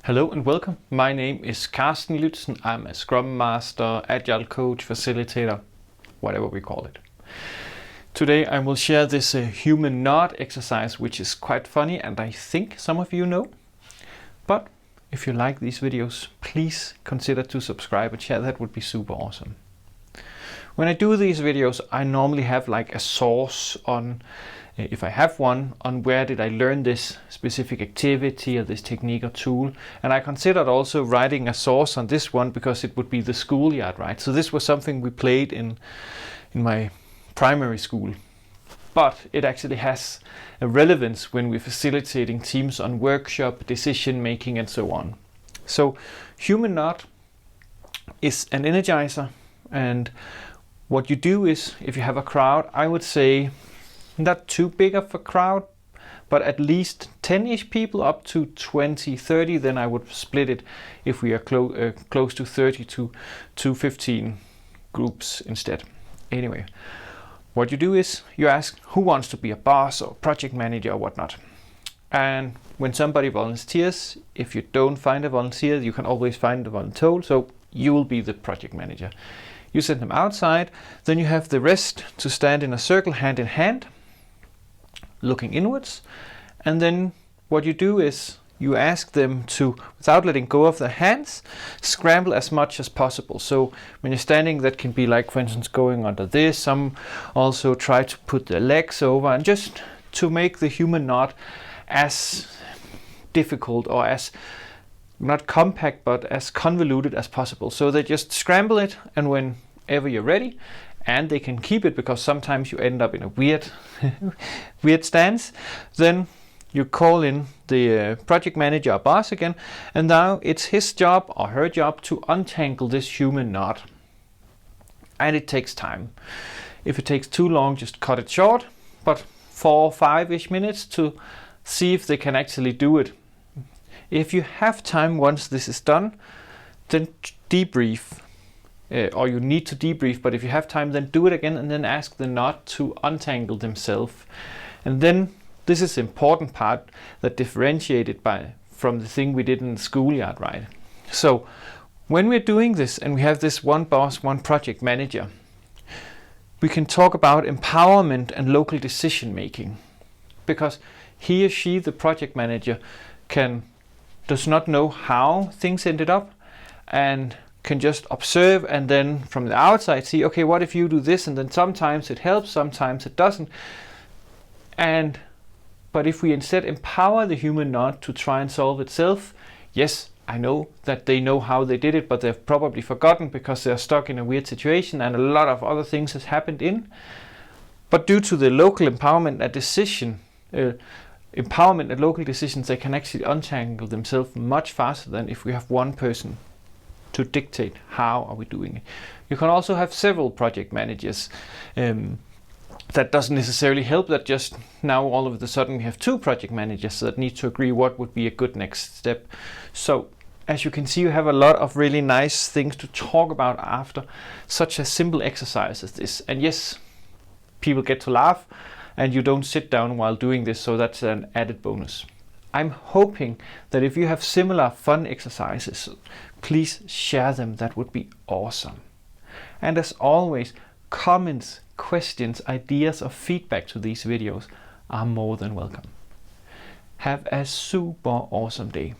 Hello and welcome. My name is Carsten Lützen. I'm a Scrum Master, Agile Coach, Facilitator, whatever we call it. Today I will share this human nod exercise, which is quite funny and I think some of you know. But if you like these videos, please consider to subscribe and share. That would be super awesome. When I do these videos, I normally have like a source on, if I have one, on where did I learn this specific activity or this technique or tool. And I considered also writing a source on this one because it would be the schoolyard, right? So this was something we played in my primary school. But it actually has a relevance when we're facilitating teams on workshop, decision making and so on. So human nod is an energizer, and what you do is, if you have a crowd, I would say not too big of a crowd, but at least 10-ish people up to 20, 30, then I would split it if we are close to 30 to 15 groups instead. Anyway, what you do is you ask who wants to be a boss or project manager or whatnot. And when somebody volunteers, if you don't find a volunteer, you can always find a volunteer, so you will be the project manager. You send them outside, then you have the rest to stand in a circle hand in hand, looking inwards, and then what you do is you ask them to, without letting go of their hands, scramble as much as possible. So when you're standing, that can be like, for instance, going under this. Some also try to put their legs over, and just to make the human nod as difficult or as not compact but as convoluted as possible. So they just scramble it, and whenever you're ready, and they can keep it because sometimes you end up in a weird stance, then you call in the project manager or boss again, and now it's his job or her job to untangle this human nod. And it takes time. If it takes too long, just cut it short, but 4 or 5-ish minutes to see if they can actually do it. If you have time once this is done, then debrief. Or you need to debrief, but if you have time, then do it again and then ask the nod to untangle themselves. And then this is the important part that differentiated from the thing we did in the schoolyard, right? So when we're doing this and we have this one boss, one project manager, we can talk about empowerment and local decision making, because he or she, the project manager, does not know how things ended up and can just observe and then from the outside see, okay, what if you do this? And then sometimes it helps, sometimes it doesn't. But if we instead empower the human nod to try and solve itself, yes, I know that they know how they did it, but they've probably forgotten because they're stuck in a weird situation and a lot of other things has happened in. But due to the local empowerment and local decisions, they can actually untangle themselves much faster than if we have one person to dictate how are we doing it. You can also have several project managers. That doesn't necessarily help, that just now all of a sudden we have 2 project managers that need to agree what would be a good next step. So as you can see, you have a lot of really nice things to talk about after such a simple exercise as this. And yes, people get to laugh and you don't sit down while doing this, so that's an added bonus. I'm hoping that if you have similar fun exercises, please share them. That would be awesome. And as always, comments, questions, ideas or feedback to these videos are more than welcome. Have a super awesome day.